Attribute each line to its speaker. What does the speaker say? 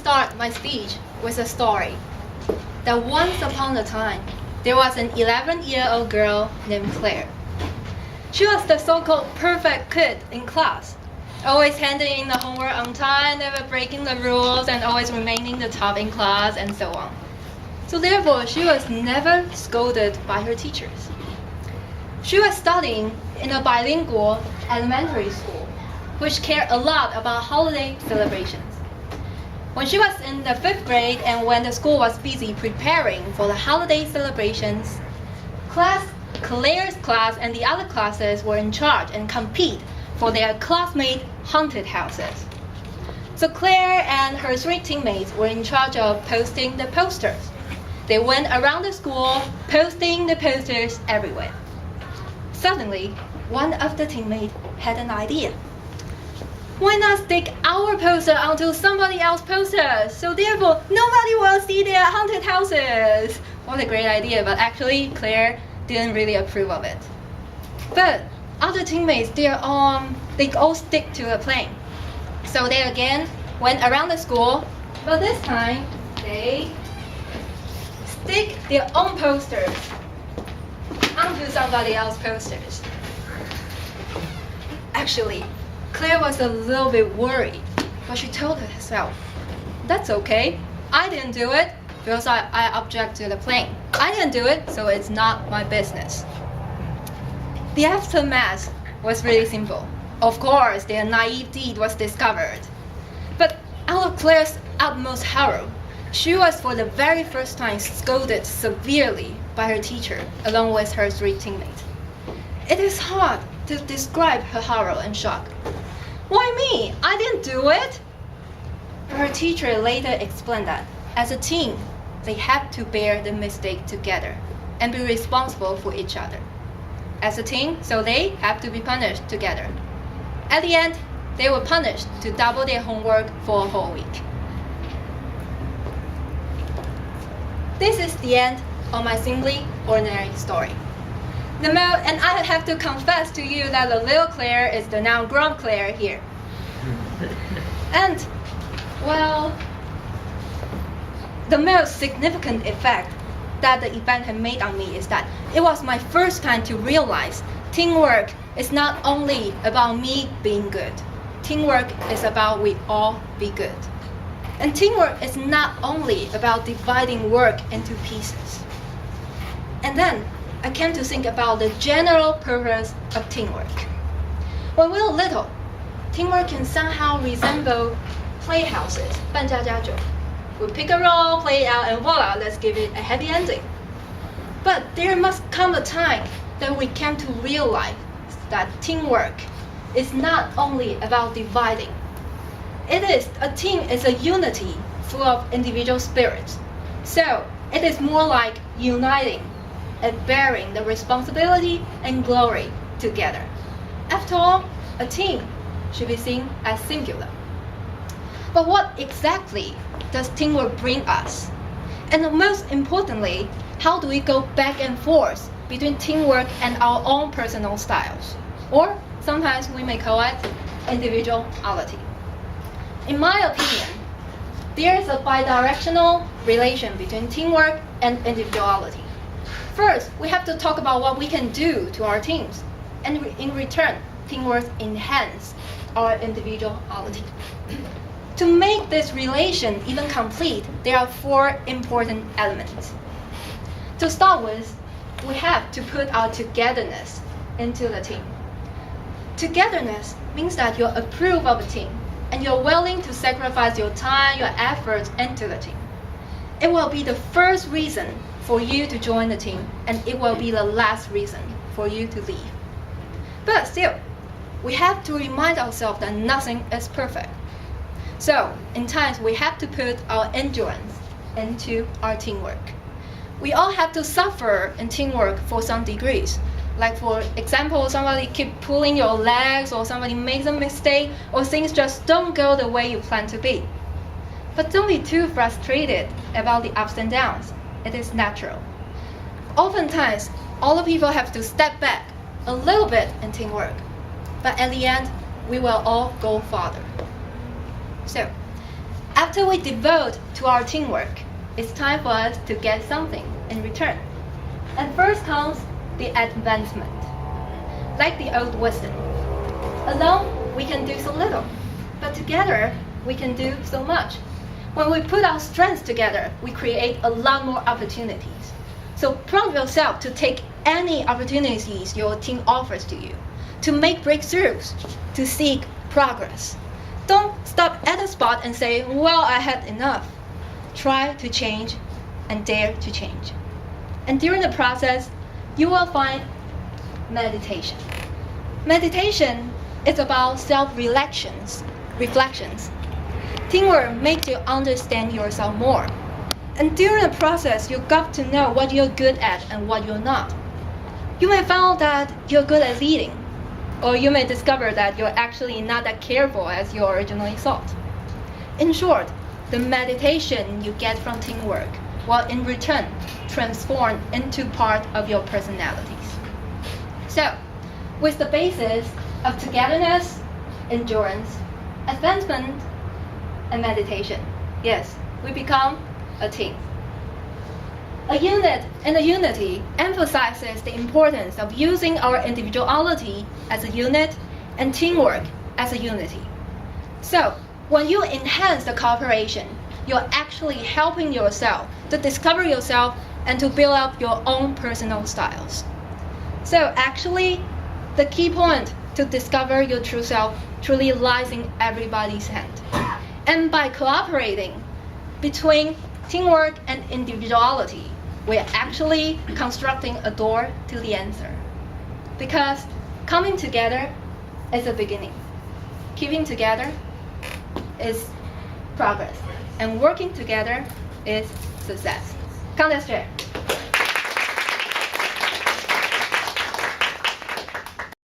Speaker 1: start my speech with a story. That once upon a time, there was an 11-year-old girl named Claire. She was the so-called perfect kid in class, always handing in the homework on time, never breaking the rules, and always remaining the top in class, and so on. So therefore, she was never scolded by her teachers. She was studying in a bilingual elementary school, which cared a lot about holiday celebrations. When she was in the 5th grade and when the school was busy preparing for the holiday celebrations, Claire's class and the other classes were in charge and compete for their classmate haunted houses. So Claire and her 3 teammates were in charge of posting the posters. They went around the school posting the posters everywhere. Suddenly, one of the teammates had an idea. Why not stick our poster onto somebody else's poster, so therefore nobody will see their haunted houses? What a great idea, but actually Claire didn't really approve of it. But other teammates, they all stick to a plan. So they again went around the school, but this time they stick their own posters onto somebody else's posters. Actually, Claire was a little bit worried, but she told herself, that's okay. I didn't do it because I object to the plan. I didn't do it, so it's not my business. The aftermath was really simple. Of course, their naive deed was discovered. But out of Claire's utmost horror, she was for the very first time scolded severely by her teacher along with her 3 teammates. It is hard to describe her horror and shock. Why me? I didn't do it! Her teacher later explained that as a team, they have to bear the mistake together and be responsible for each other. As a team, so they have to be punished together. At the end, they were punished to double their homework for a whole week. This is the end of my simply ordinary story. And I have to confess to you that the little Claire is the now grown Claire here. And, well, the most significant effect that the event had made on me is that it was my first time to realize teamwork is not only about me being good. Teamwork is about we all be good. And teamwork is not only about dividing work into pieces. And then I came to think about the general purpose of teamwork. When we were little, teamwork can somehow resemble playhouses, 扮家家酒. We pick a role, play it out, and voila, let's give it a happy ending. But there must come a time that we came to realize that teamwork is not only about dividing. A team is a unity full of individual spirits. So it is more like uniting and bearing the responsibility and glory together. After all, a team should be seen as singular. But what exactly does teamwork bring us? And most importantly, how do we go back and forth between teamwork and our own personal styles? Or sometimes we may call it individuality. In my opinion, there is a bidirectional relation between teamwork and individuality. First, we have to talk about what we can do to our teams, and in return, teamwork enhances our individuality. To make this relation even complete, there are 4 important elements. To start with, we have to put our togetherness into the team. Togetherness means that you approve of a team and you're willing to sacrifice your time, your efforts into the team. It will be the first reason for you to join the team, and it will be the last reason for you to leave. But still, we have to remind ourselves that nothing is perfect. So, in times, we have to put our endurance into our teamwork. We all have to suffer in teamwork for some degrees. Like for example, somebody keep pulling your legs, or somebody makes a mistake, or things just don't go the way you plan to be. But don't be too frustrated about the ups and downs. It is natural. Oftentimes, all the people have to step back a little bit in teamwork. But at the end, we will all go farther. So, After we devote to our teamwork, it's time for us to get something in return. And first comes the advancement. Like the old wisdom, alone we can do so little, but together we can do so much. When we put our strengths together, we create a lot more opportunities. So prompt yourself to take any opportunities your team offers to you, to make breakthroughs, to seek progress. Don't stop at a spot and say, well, I had enough. Try to change and dare to change. And during the process, you will find meditation. Meditation is about self-reflections. Teamwork makes you understand yourself more. And during the process, you got to know what you're good at and what you're not. You may find that you're good at leading, or you may discover that you're actually not that careful as you originally thought. In short, the meditation you get from teamwork will in return transform into part of your personalities. So, with the basis of togetherness, endurance, advancement, and meditation, yes, we become a team. A unit and a unity emphasizes the importance of using our individuality as a unit and teamwork as a unity. So, when you enhance the cooperation, you're actually helping yourself to discover yourself and to build up your own personal styles. So actually, the key point to discover your true self truly lies in everybody's hand. And by cooperating between teamwork and individuality, we're actually constructing a door to the answer. Because coming together is a beginning. Keeping together is progress. And working together is success. Count as share.